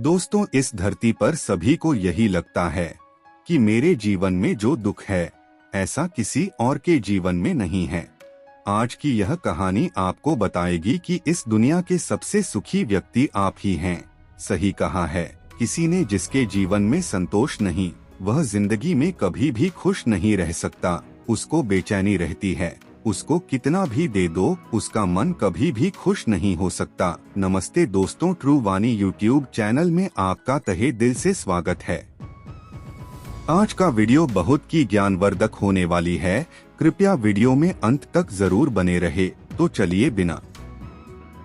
दोस्तों, इस धरती पर सभी को यही लगता है कि मेरे जीवन में जो दुख है ऐसा किसी और के जीवन में नहीं है। आज की यह कहानी आपको बताएगी कि इस दुनिया के सबसे सुखी व्यक्ति आप ही हैं। सही कहा है किसी ने, जिसके जीवन में संतोष नहीं वह जिंदगी में कभी भी खुश नहीं रह सकता। उसको बेचैनी रहती है, उसको कितना भी दे दो उसका मन कभी भी खुश नहीं हो सकता। नमस्ते दोस्तों, ट्रू वाणी यूट्यूब चैनल में आपका तहे दिल से स्वागत है। आज का वीडियो बहुत की ज्ञानवर्धक होने वाली है। कृपया वीडियो में अंत तक जरूर बने रहे। तो चलिए बिना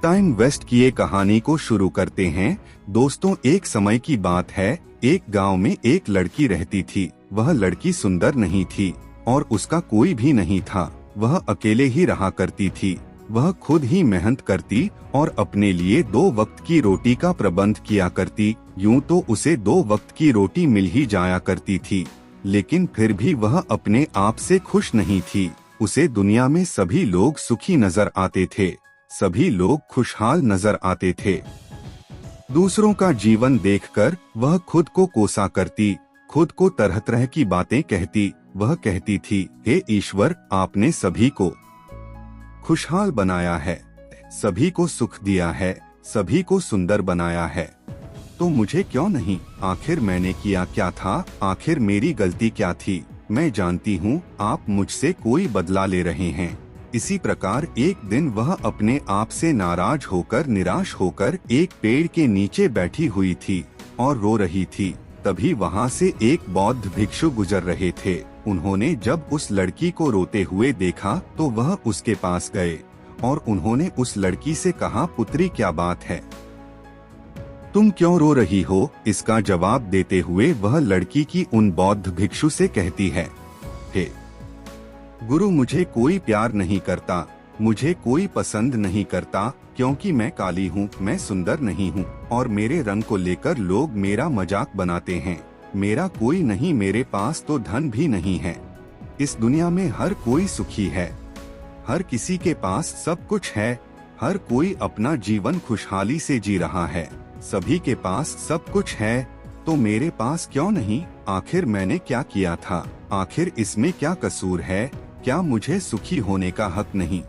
टाइम वेस्ट किए कहानी को शुरू करते हैं। दोस्तों, एक समय की बात है, एक गांव में एक लड़की रहती थी। वह लड़की सुंदर नहीं थी और उसका कोई भी नहीं था। वह अकेले ही रहा करती थी। वह खुद ही मेहनत करती और अपने लिए 2 वक्त की रोटी का प्रबंध किया करती। यूं तो उसे 2 वक्त की रोटी मिल ही जाया करती थी, लेकिन फिर भी वह अपने आप से खुश नहीं थी। उसे दुनिया में सभी लोग सुखी नजर आते थे, सभी लोग खुशहाल नजर आते थे। दूसरों का जीवन देखकर वह खुद को कोसा करती, खुद को तरह तरह की बातें कहती। वह कहती थी, हे ईश्वर, आपने सभी को खुशहाल बनाया है, सभी को सुख दिया है, सभी को सुंदर बनाया है, तो मुझे क्यों नहीं? आखिर मैंने किया क्या था? आखिर मेरी गलती क्या थी? मैं जानती हूँ आप मुझसे कोई बदला ले रहे हैं। इसी प्रकार एक दिन वह अपने आप से नाराज होकर, निराश होकर एक पेड़ के नीचे बैठी हुई थी और रो रही थी। तभी वहाँ से एक बौद्ध भिक्षु गुजर रहे थे। उन्होंने जब उस लड़की को रोते हुए देखा तो वह उसके पास गए और उन्होंने उस लड़की से कहा, पुत्री, क्या बात है, तुम क्यों रो रही हो? इसका जवाब देते हुए वह लड़की की उन बौद्ध भिक्षु से कहती है, हे गुरु, मुझे कोई प्यार नहीं करता, मुझे कोई पसंद नहीं करता, क्योंकि मैं काली हूँ, मैं सुंदर नहीं हूँ और मेरे रंग को लेकर लोग मेरा मजाक बनाते हैं। मेरा कोई नहीं, मेरे पास तो धन भी नहीं है। इस दुनिया में हर कोई सुखी है, हर किसी के पास सब कुछ है, हर कोई अपना जीवन खुशहाली से जी रहा है, सभी के पास सब कुछ है, तो मेरे पास क्यों नहीं? आखिर मैंने क्या किया था? आखिर इसमें क्या कसूर है? क्या मुझे सुखी होने का हक नहीं?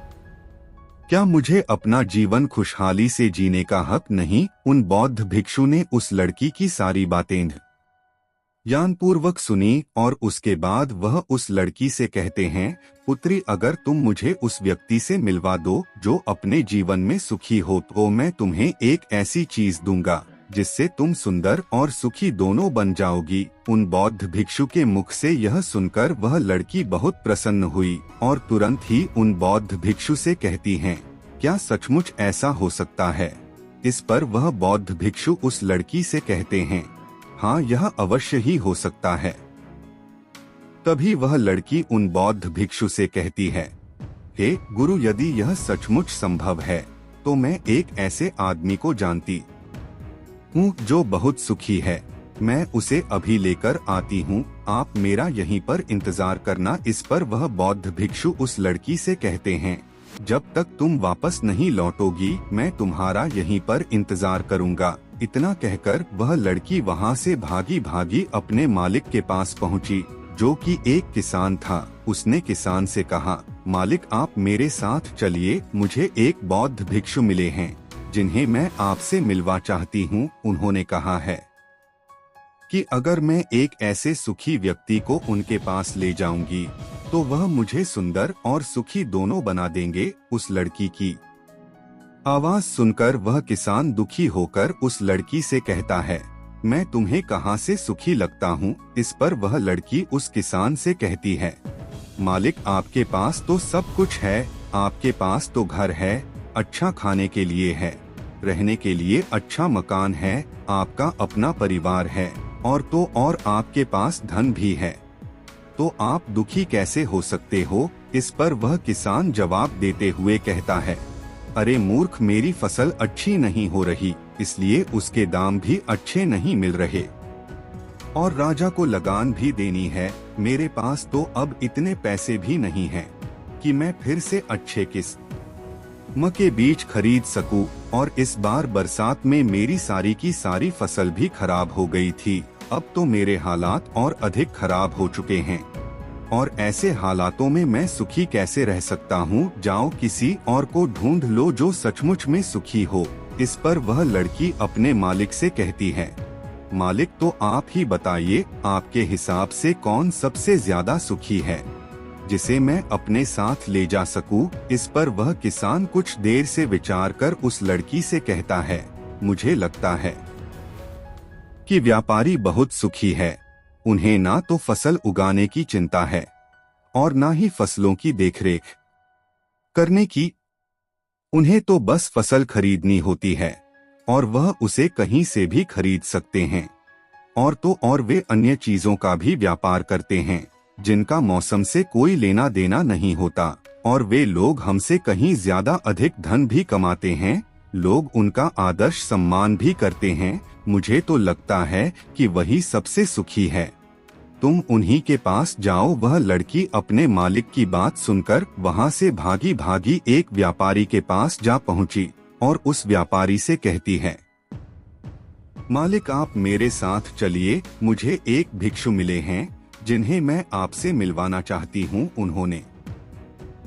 क्या मुझे अपना जीवन खुशहाली से जीने का हक नहीं? उन बौद्ध भिक्षु ने उस लड़की की सारी बातें ध्यानपूर्वक सुनी और उसके बाद वह उस लड़की से कहते हैं, पुत्री, अगर तुम मुझे उस व्यक्ति से मिलवा दो जो अपने जीवन में सुखी हो, तो मैं तुम्हें एक ऐसी चीज दूंगा जिससे तुम सुंदर और सुखी दोनों बन जाओगी। उन बौद्ध भिक्षु के मुख से यह सुनकर वह लड़की बहुत प्रसन्न हुई और तुरंत ही उन बौद्ध भिक्षु से कहती हैं, क्या सचमुच ऐसा हो सकता है? इस पर वह बौद्ध भिक्षु उस लड़की से कहते हैं, हाँ, यह अवश्य ही हो सकता है। तभी वह लड़की उन बौद्ध भिक्षु से कहती है, हे गुरु, यदि यह सचमुच संभव है तो मैं एक ऐसे आदमी को जानती हूँ जो बहुत सुखी है। मैं उसे अभी लेकर आती हूँ, आप मेरा यहीं पर इंतजार करना। इस पर वह बौद्ध भिक्षु उस लड़की से कहते हैं, जब तक तुम वापस नहीं लौटोगी मैं तुम्हारा यहीं पर इंतजार करूँगा। इतना कहकर वह लड़की वहाँ से भागी भागी अपने मालिक के पास पहुँची, जो कि एक किसान था। उसने किसान से कहा, मालिक, आप मेरे साथ चलिए, मुझे एक बौद्ध भिक्षु मिले हैं जिन्हें मैं आपसे मिलवा चाहती हूँ। उन्होंने कहा है कि अगर मैं एक ऐसे सुखी व्यक्ति को उनके पास ले जाऊंगी तो वह मुझे सुंदर और सुखी दोनों बना देंगे। उस लड़की की आवाज सुनकर वह किसान दुखी होकर उस लड़की से कहता है, मैं तुम्हें कहाँ से सुखी लगता हूँ? इस पर वह लड़की उस किसान से कहती है, मालिक, आपके पास तो सब कुछ है, आपके पास तो घर है, अच्छा खाने के लिए है, रहने के लिए अच्छा मकान है, आपका अपना परिवार है और तो और आपके पास धन भी है, तो आप दुखी कैसे हो सकते हो? इस पर वह किसान जवाब देते हुए कहता है, अरे मूर्ख, मेरी फसल अच्छी नहीं हो रही, इसलिए उसके दाम भी अच्छे नहीं मिल रहे और राजा को लगान भी देनी है। मेरे पास तो अब इतने पैसे भी नहीं हैं कि मैं फिर से अच्छे के बीज खरीद सकूं, और इस बार बरसात में मेरी सारी की सारी फसल भी खराब हो गई थी। अब तो मेरे हालात और अधिक खराब हो चुके हैं, और ऐसे हालातों में मैं सुखी कैसे रह सकता हूँ? जाओ किसी और को ढूंढ लो जो सचमुच में सुखी हो। इस पर वह लड़की अपने मालिक से कहती है, मालिक तो आप ही बताइए, आपके हिसाब से कौन सबसे ज्यादा सुखी है, जिसे मैं अपने साथ ले जा सकूं? इस पर वह किसान कुछ देर से विचार कर उस लड़की से कहता है, मुझे लगता है कि व्यापारी बहुत सुखी है। उन्हें ना तो फसल उगाने की चिंता है और ना ही फसलों की देखरेख करने की। उन्हें तो बस फसल खरीदनी होती है, और वह उसे कहीं से भी खरीद सकते हैं। और वे अन्य चीजों का भी व्यापार करते हैं जिनका मौसम से कोई लेना देना नहीं होता, और वे लोग हमसे कहीं ज्यादा अधिक धन भी कमाते हैं। लोग उनका आदर्श सम्मान भी करते हैं। मुझे तो लगता है कि वही सबसे सुखी है। तुम उन्हीं के पास जाओ। वह लड़की अपने मालिक की बात सुनकर वहां से भागी भागी एक व्यापारी के पास जा पहुंची और उस व्यापारी से कहती है, मालिक आप मेरे साथ चलिए, मुझे एक भिक्षु मिले हैं जिन्हें मैं आपसे मिलवाना चाहती हूँ। उन्होंने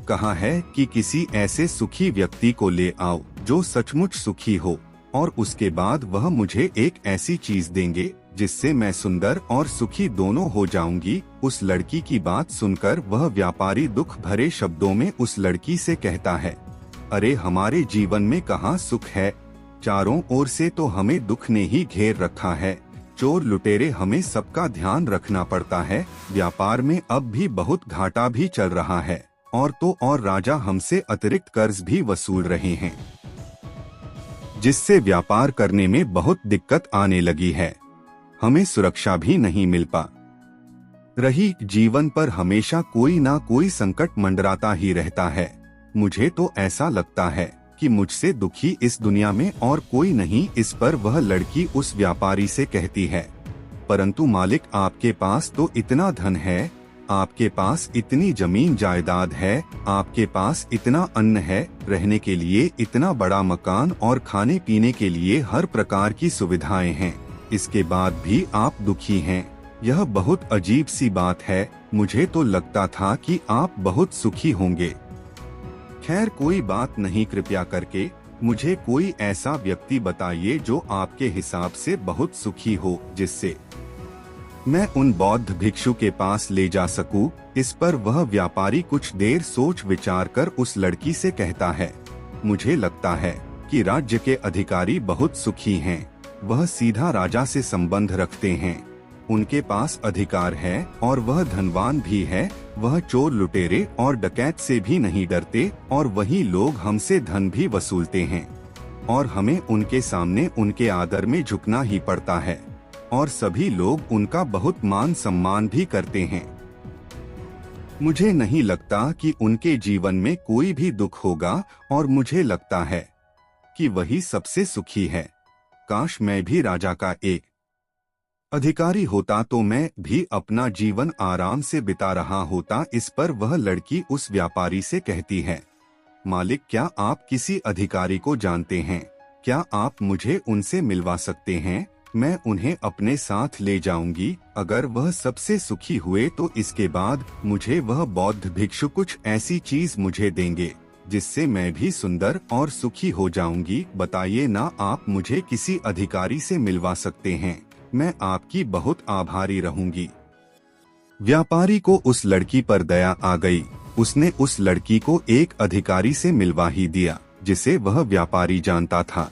कहा है कि किसी ऐसे सुखी व्यक्ति को ले आओ जो सचमुच सुखी हो, और उसके बाद वह मुझे एक ऐसी चीज देंगे जिससे मैं सुंदर और सुखी दोनों हो जाऊंगी। उस लड़की की बात सुनकर वह व्यापारी दुख भरे शब्दों में उस लड़की से कहता है, अरे हमारे जीवन में कहाँ सुख है? चारों ओर से तो हमें दुख ने ही घेर रखा है। चोर लुटेरे हमें सबका ध्यान रखना पड़ता है। व्यापार में अब भी बहुत घाटा भी चल रहा है, और तो और राजा हमसे अतिरिक्त कर्ज भी वसूल रहे हैं, जिससे व्यापार करने में बहुत दिक्कत आने लगी है। हमें सुरक्षा भी नहीं मिल पा रही। जीवन पर हमेशा कोई ना कोई संकट मंडराता ही रहता है। मुझे तो ऐसा लगता है कि मुझसे दुखी इस दुनिया में और कोई नहीं। इस पर वह लड़की उस व्यापारी से कहती है, परंतु मालिक आपके पास तो इतना धन है, आपके पास इतनी जमीन जायदाद है, आपके पास इतना अन्न है, रहने के लिए इतना बड़ा मकान और खाने पीने के लिए हर प्रकार की सुविधाएं हैं। इसके बाद भी आप दुखी हैं। यह बहुत अजीब सी बात है। मुझे तो लगता था कि आप बहुत सुखी होंगे। खैर कोई बात नहीं, कृपया करके मुझे कोई ऐसा व्यक्ति बताइए जो आपके हिसाब से बहुत सुखी हो, जिससे मैं उन बौद्ध भिक्षु के पास ले जा सकूं। इस पर वह व्यापारी कुछ देर सोच विचार कर उस लड़की से कहता है, मुझे लगता है कि राज्य के अधिकारी बहुत सुखी हैं। वह सीधा राजा से संबंध रखते हैं, उनके पास अधिकार है और वह धनवान भी है। वह चोर लुटेरे और डकैत से भी नहीं डरते, और वही लोग हमसे धन भी वसूलते हैं, और हमें उनके सामने उनके आदर में झुकना ही पड़ता है, और सभी लोग उनका बहुत मान सम्मान भी करते हैं। मुझे नहीं लगता कि उनके जीवन में कोई भी दुख होगा, और मुझे लगता है कि वही सबसे सुखी है। काश मैं भी राजा का एक अधिकारी होता तो मैं भी अपना जीवन आराम से बिता रहा होता। इस पर वह लड़की उस व्यापारी से कहती है, मालिक क्या आप किसी अधिकारी को जानते हैं? क्या आप मुझे उनसे मिलवा सकते हैं? मैं उन्हें अपने साथ ले जाऊंगी। अगर वह सबसे सुखी हुए तो इसके बाद मुझे वह बौद्ध भिक्षु कुछ ऐसी चीज मुझे देंगे जिससे मैं भी सुंदर और सुखी हो जाऊंगी। बताइए ना, आप मुझे किसी अधिकारी से मिलवा सकते हैं? मैं आपकी बहुत आभारी रहूंगी। व्यापारी को उस लड़की पर दया आ गई। उसने उस लड़की को एक अधिकारी से मिलवा ही दिया जिसे वह व्यापारी जानता था।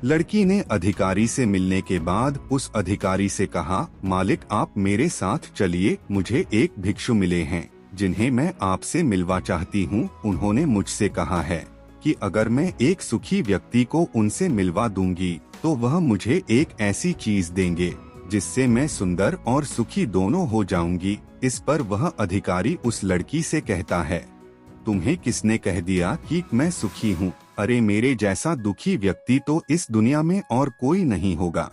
लड़की ने अधिकारी से मिलने के बाद उस अधिकारी से कहा, मालिक आप मेरे साथ चलिए, मुझे एक भिक्षु मिले हैं जिन्हें मैं आपसे मिलवा चाहती हूँ। उन्होंने मुझसे कहा है कि अगर मैं एक सुखी व्यक्ति को उनसे मिलवा दूंगी तो वह मुझे एक ऐसी चीज देंगे जिससे मैं सुंदर और सुखी दोनों हो जाऊंगी। इस पर वह अधिकारी उस लड़की से कहता है, तुम्हें किसने कह दिया कि मैं सुखी हूँ? अरे मेरे जैसा दुखी व्यक्ति तो इस दुनिया में और कोई नहीं होगा।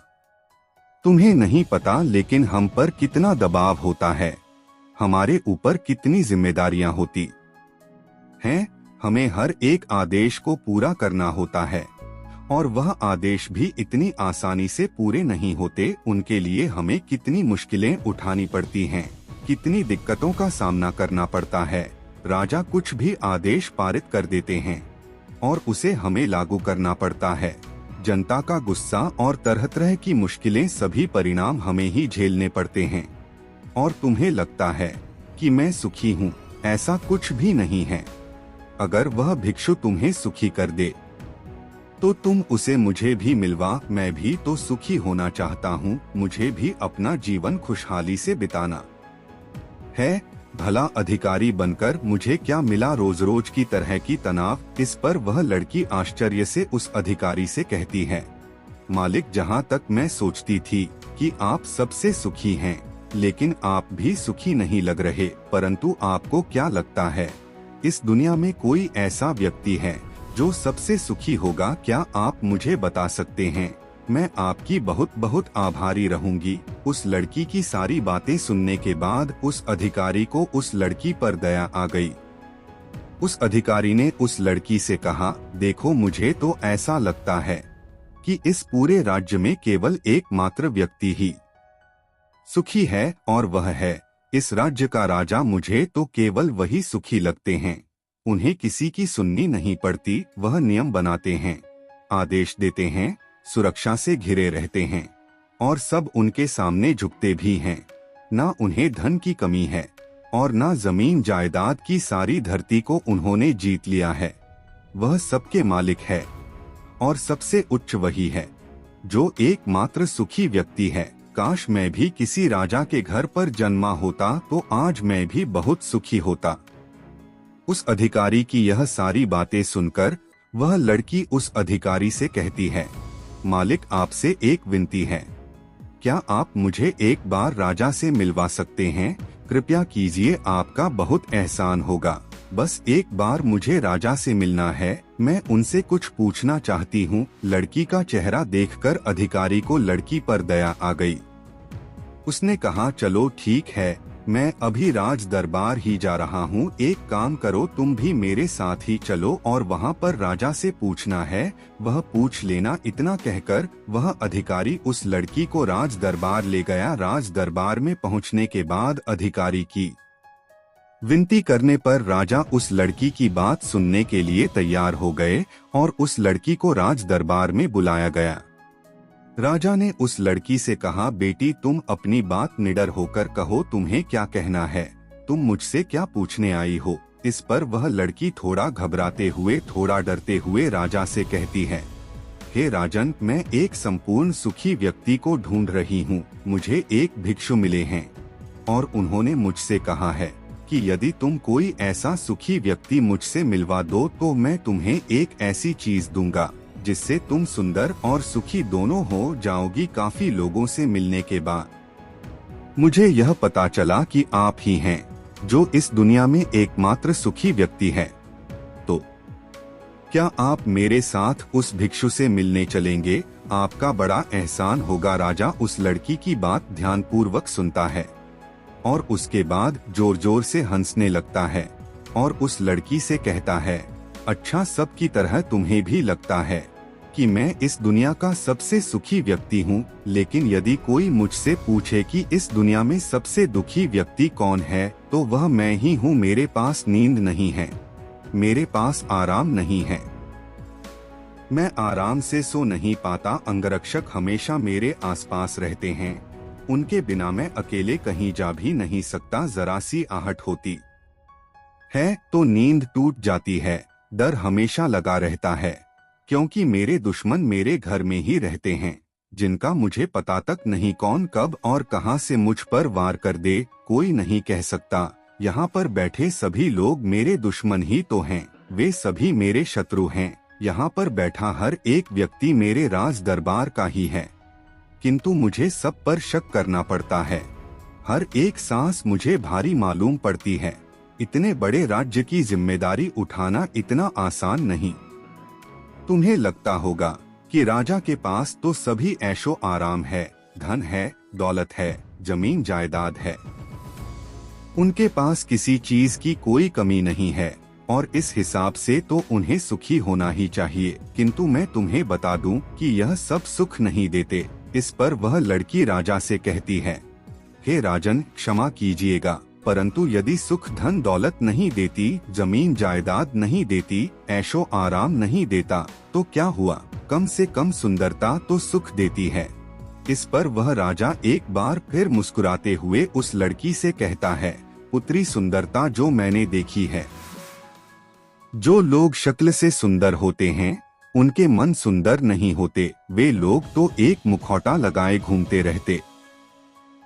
तुम्हें नहीं पता लेकिन हम पर कितना दबाव होता है, हमारे ऊपर कितनी जिम्मेदारियां होती हैं। हमें हर एक आदेश को पूरा करना होता है, और वह आदेश भी इतनी आसानी से पूरे नहीं होते। उनके लिए हमें कितनी मुश्किलें उठानी पड़ती हैं, कितनी दिक्कतों का सामना करना पड़ता है। राजा कुछ भी आदेश पारित कर देते हैं और उसे हमें लागू करना पड़ता है। जनता का गुस्सा और तरह तरह की मुश्किलें, सभी परिणाम हमें ही झेलने पड़ते हैं। और तुम्हें लगता है कि मैं सुखी हूँ, ऐसा कुछ भी नहीं है। अगर वह भिक्षु तुम्हें सुखी कर दे तो तुम उसे मुझे भी मिलवा। मैं भी तो सुखी होना चाहता हूँ, मुझे भी अपना जीवन खुशहाली से बिताना है। भला अधिकारी बनकर मुझे क्या मिला, रोज रोज की तरह की तनाव। इस पर वह लड़की आश्चर्य से उस अधिकारी से कहती है, मालिक, जहाँ तक मैं सोचती थी कि आप सबसे सुखी हैं, लेकिन आप भी सुखी नहीं लग रहे। परंतु आपको क्या लगता है, इस दुनिया में कोई ऐसा व्यक्ति है जो सबसे सुखी होगा? क्या आप मुझे बता सकते हैं? मैं आपकी बहुत बहुत आभारी रहूंगी। उस लड़की की सारी बातें सुनने के बाद उस अधिकारी को उस लड़की पर दया आ गई। उस अधिकारी ने उस लड़की से कहा, देखो, मुझे तो ऐसा लगता है कि इस पूरे राज्य में केवल एकमात्र व्यक्ति ही सुखी है, और वह है इस राज्य का राजा। मुझे तो केवल वही सुखी लगते हैं। उन्हें किसी की सुननी नहीं पड़ती। वह नियम बनाते हैं, आदेश देते हैं, सुरक्षा से घिरे रहते हैं, और सब उनके सामने झुकते भी हैं। ना उन्हें धन की कमी है और ना जमीन जायदाद की सारी धरती को उन्होंने जीत लिया है। वह सबके मालिक है, और सबसे उच्च वही है जो एकमात्र सुखी व्यक्ति है। काश मैं भी किसी राजा के घर पर जन्मा होता तो आज मैं भी बहुत सुखी होता। उस अधिकारी की यह सारी बातें सुनकर वह लड़की उस अधिकारी से कहती है, मालिक, आपसे एक विनती है, क्या आप मुझे एक बार राजा से मिलवा सकते हैं? कृपया कीजिए, आपका बहुत एहसान होगा। बस एक बार मुझे राजा से मिलना है, मैं उनसे कुछ पूछना चाहती हूँ। लड़की का चेहरा देखकर अधिकारी को लड़की पर दया आ गई। उसने कहा, चलो ठीक है, मैं अभी राज दरबार ही जा रहा हूँ। एक काम करो, तुम भी मेरे साथ ही चलो और वहाँ पर राजा से पूछना है, वह पूछ लेना। इतना कहकर वह अधिकारी उस लड़की को राज दरबार ले गया। राज दरबार में पहुँचने के बाद अधिकारी की विनती करने पर राजा उस लड़की की बात सुनने के लिए तैयार हो गए और उस लड़की को राज दरबार में बुलाया गया। राजा ने उस लड़की से कहा, बेटी, तुम अपनी बात निडर होकर कहो, तुम्हें क्या कहना है? तुम मुझसे क्या पूछने आई हो? इस पर वह लड़की थोड़ा घबराते हुए, थोड़ा डरते हुए राजा से कहती है, हे राजन, मैं एक संपूर्ण सुखी व्यक्ति को ढूंढ रही हूँ। मुझे एक भिक्षु मिले हैं और उन्होंने मुझसे कहा है कि यदि तुम कोई ऐसा सुखी व्यक्ति मुझसे मिलवा दो तो मैं तुम्हें एक ऐसी चीज दूंगा जिससे तुम सुंदर और सुखी दोनों हो जाओगी। काफी लोगों से मिलने के बाद मुझे यह पता चला कि आप ही हैं जो इस दुनिया में एकमात्र सुखी व्यक्ति है। तो क्या आप मेरे साथ उस भिक्षु से मिलने चलेंगे? आपका बड़ा एहसान होगा। राजा उस लड़की की बात ध्यानपूर्वक सुनता है और उसके बाद जोर जोर से हंसने लगता है और उस लड़की से कहता है, अच्छा, सब की तरह तुम्हें भी लगता है कि मैं इस दुनिया का सबसे सुखी व्यक्ति हूँ, लेकिन यदि कोई मुझसे पूछे कि इस दुनिया में सबसे दुखी व्यक्ति कौन है तो वह मैं ही हूँ। मेरे पास नींद नहीं है, मेरे पास आराम नहीं है, मैं आराम से सो नहीं पाता। अंगरक्षक हमेशा मेरे आसपास रहते हैं, उनके बिना मैं अकेले कहीं जा भी नहीं सकता। जरा सी आहट होती है तो नींद टूट जाती है। डर हमेशा लगा रहता है क्योंकि मेरे दुश्मन मेरे घर में ही रहते हैं, जिनका मुझे पता तक नहीं कौन कब और कहां से मुझ पर वार कर दे, कोई नहीं कह सकता। यहाँ पर बैठे सभी लोग मेरे दुश्मन ही तो हैं, वे सभी मेरे शत्रु हैं। यहाँ पर बैठा हर एक व्यक्ति मेरे राज दरबार का ही है, किंतु मुझे सब पर शक करना पड़ता है। हर एक सांस मुझे भारी मालूम पड़ती है। इतने बड़े राज्य की जिम्मेदारी उठाना इतना आसान नहीं। तुम्हें लगता होगा कि राजा के पास तो सभी ऐशो आराम है, धन है, दौलत है, जमीन जायदाद है, उनके पास किसी चीज की कोई कमी नहीं है। और इस हिसाब से तो उन्हें सुखी होना ही चाहिए। किंतु मैं तुम्हें बता दूं कि यह सब सुख नहीं देते। इस पर वह लड़की राजा से कहती है, हे राजन, क्षमा कीजिएगा, परंतु यदि सुख धन दौलत नहीं देती, जमीन जायदाद नहीं देती, ऐशो आराम नहीं देता, तो क्या हुआ? कम से कम सुंदरता तो सुख देती है। इस पर वह राजा एक बार फिर मुस्कुराते हुए उस लड़की से कहता है, पुत्री, सुंदरता जो मैंने देखी है, जो लोग शक्ल से सुंदर होते हैं उनके मन सुंदर नहीं होते। वे लोग तो एक मुखौटा लगाए घूमते रहते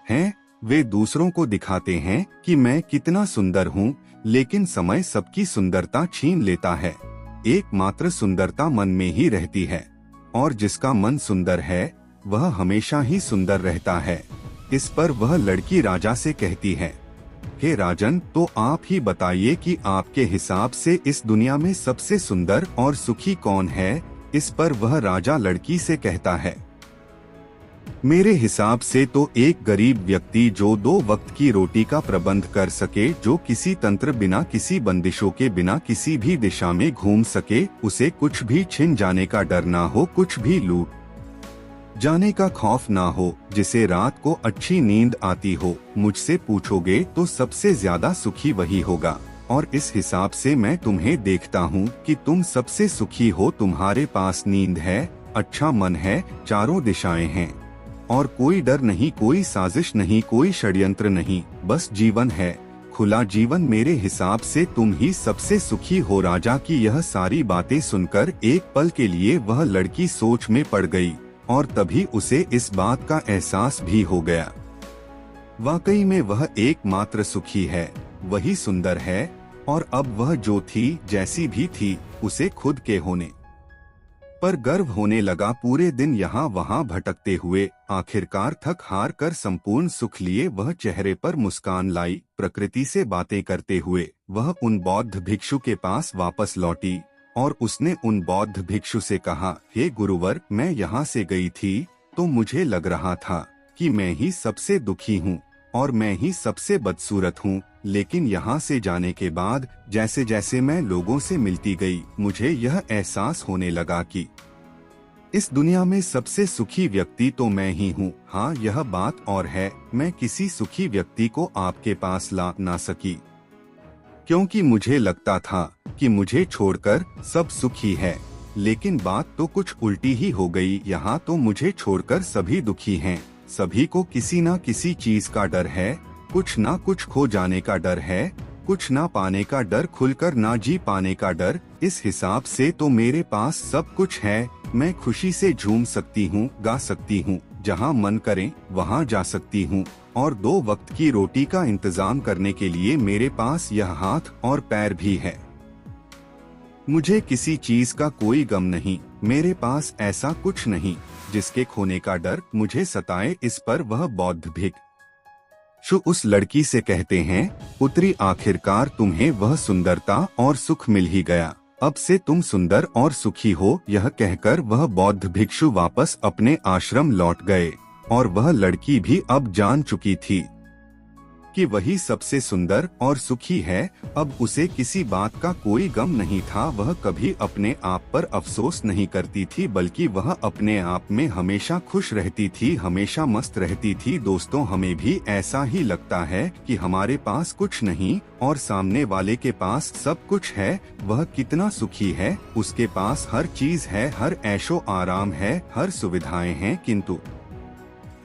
हैं। वे दूसरों को दिखाते हैं कि मैं कितना सुंदर हूँ, लेकिन समय सबकी सुंदरता छीन लेता है। एकमात्र सुंदरता मन में ही रहती है, और जिसका मन सुंदर है वह हमेशा ही सुंदर रहता है। इस पर वह लड़की राजा से कहती है, हे राजन, तो आप ही बताइए कि आपके हिसाब से इस दुनिया में सबसे सुंदर और सुखी कौन है? इस पर वह राजा लड़की से कहता है, मेरे हिसाब से तो एक गरीब व्यक्ति जो 2 वक्त की रोटी का प्रबंध कर सके, जो किसी तंत्र बिना, किसी बंदिशों के बिना किसी भी दिशा में घूम सके, उसे कुछ भी छिन जाने का डर ना हो, कुछ भी लूट जाने का खौफ ना हो, जिसे रात को अच्छी नींद आती हो। मुझसे पूछोगे तो सबसे ज्यादा सुखी वही होगा, और इस हिसाब से मैं तुम्हें देखता हूँ कि तुम सबसे सुखी हो। तुम्हारे पास नींद है, अच्छा मन है, चारों दिशाएं हैं, और कोई डर नहीं, कोई साजिश नहीं, कोई षड्यंत्र नहीं, बस जीवन है, खुला जीवन। मेरे हिसाब से तुम ही सबसे सुखी हो। राजा की यह सारी बातें सुनकर एक पल के लिए वह लड़की सोच में पड़ गई, और तभी उसे इस बात का एहसास भी हो गया, वाकई में वह एकमात्र सुखी है, वही सुंदर है। और अब वह जो थी, जैसी भी थी, उसे खुद के होने पर गर्व होने लगा। पूरे दिन यहाँ वहाँ भटकते हुए आखिरकार थक हार कर संपूर्ण सुख लिए वह चेहरे पर मुस्कान लाई। प्रकृति से बातें करते हुए वह उन बौद्ध भिक्षु के पास वापस लौटी, और उसने उन बौद्ध भिक्षु से कहा, हे गुरुवर, मैं यहाँ से गई थी तो मुझे लग रहा था कि मैं ही सबसे दुखी हूँ और मैं ही सबसे बदसूरत हूँ, लेकिन यहाँ से जाने के बाद जैसे जैसे मैं लोगों से मिलती गई, मुझे यह एहसास होने लगा कि इस दुनिया में सबसे सुखी व्यक्ति तो मैं ही हूँ। हाँ, यह बात और है, मैं किसी सुखी व्यक्ति को आपके पास ला ना सकी, क्योंकि मुझे लगता था कि मुझे छोड़कर सब सुखी है, लेकिन बात तो कुछ उल्टी ही हो गई। यहाँ तो मुझे छोड़कर सभी दुखी हैं। सभी को किसी न किसी चीज का डर है, कुछ ना कुछ खो जाने का डर है, कुछ ना पाने का डर, खुलकर ना जी पाने का डर। इस हिसाब से तो मेरे पास सब कुछ है। मैं खुशी से झूम सकती हूँ, गा सकती हूँ, जहाँ मन करे वहाँ जा सकती हूँ, और 2 वक्त की रोटी का इंतजाम करने के लिए मेरे पास यह हाथ और पैर भी है। मुझे किसी चीज का कोई गम नहीं। मेरे पास ऐसा कुछ नहीं जिसके खोने का डर मुझे सताए। इस पर वह बौद्ध भिक्षु उस लड़की से कहते हैं, पुत्री, आखिरकार तुम्हें वह सुंदरता और सुख मिल ही गया। अब से तुम सुंदर और सुखी हो। यह कहकर वह बौद्ध भिक्षु वापस अपने आश्रम लौट गए, और वह लड़की भी अब जान चुकी थी कि वही सबसे सुंदर और सुखी है। अब उसे किसी बात का कोई गम नहीं था। वह कभी अपने आप पर अफसोस नहीं करती थी, बल्कि वह अपने आप में हमेशा खुश रहती थी, हमेशा मस्त रहती थी। दोस्तों, हमें भी ऐसा ही लगता है कि हमारे पास कुछ नहीं और सामने वाले के पास सब कुछ है। वह कितना सुखी है, उसके पास हर चीज है, हर ऐशो आराम है, हर सुविधाएं हैं, किंतु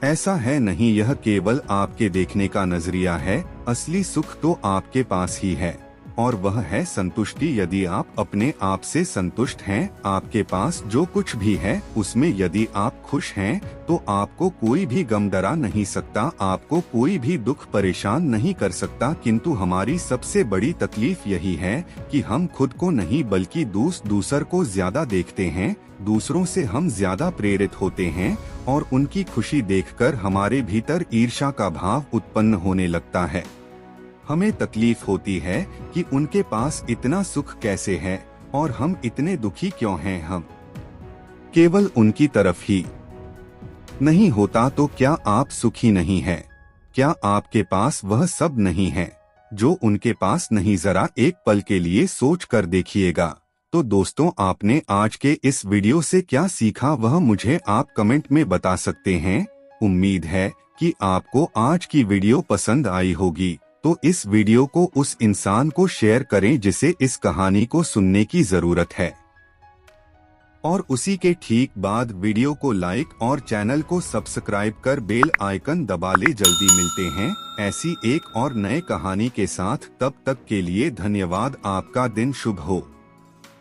ऐसा है नहीं। यह केवल आपके देखने का नजरिया है। असली सुख तो आपके पास ही है, और वह है संतुष्टि। यदि आप अपने आप से संतुष्ट हैं, आपके पास जो कुछ भी है उसमें यदि आप खुश हैं, तो आपको कोई भी गम डरा नहीं सकता, आपको कोई भी दुख परेशान नहीं कर सकता। किंतु हमारी सबसे बड़ी तकलीफ यही है कि हम खुद को नहीं बल्कि दूसर को ज्यादा देखते हैं। दूसरों से हम ज्यादा प्रेरित होते हैं, और उनकी खुशी देखकर हमारे भीतर ईर्ष्या का भाव उत्पन्न होने लगता है। हमें तकलीफ होती है कि उनके पास इतना सुख कैसे है और हम इतने दुखी क्यों हैं। हम केवल उनकी तरफ ही नहीं होता तो क्या आप सुखी नहीं हैं? क्या आपके पास वह सब नहीं है? जो उनके पास नहीं, जरा एक पल के लिए सोच कर देखिएगा। तो दोस्तों, आपने आज के इस वीडियो से क्या सीखा वह मुझे आप कमेंट में बता सकते हैं। उम्मीद है कि आपको आज की वीडियो पसंद आई होगी। तो इस वीडियो को उस इंसान को शेयर करें जिसे इस कहानी को सुनने की जरूरत है, और उसी के ठीक बाद वीडियो को लाइक और चैनल को सब्सक्राइब कर बेल आइकन दबा ले। जल्दी मिलते हैं ऐसी एक और नए कहानी के साथ। तब तक के लिए धन्यवाद। आपका दिन शुभ हो।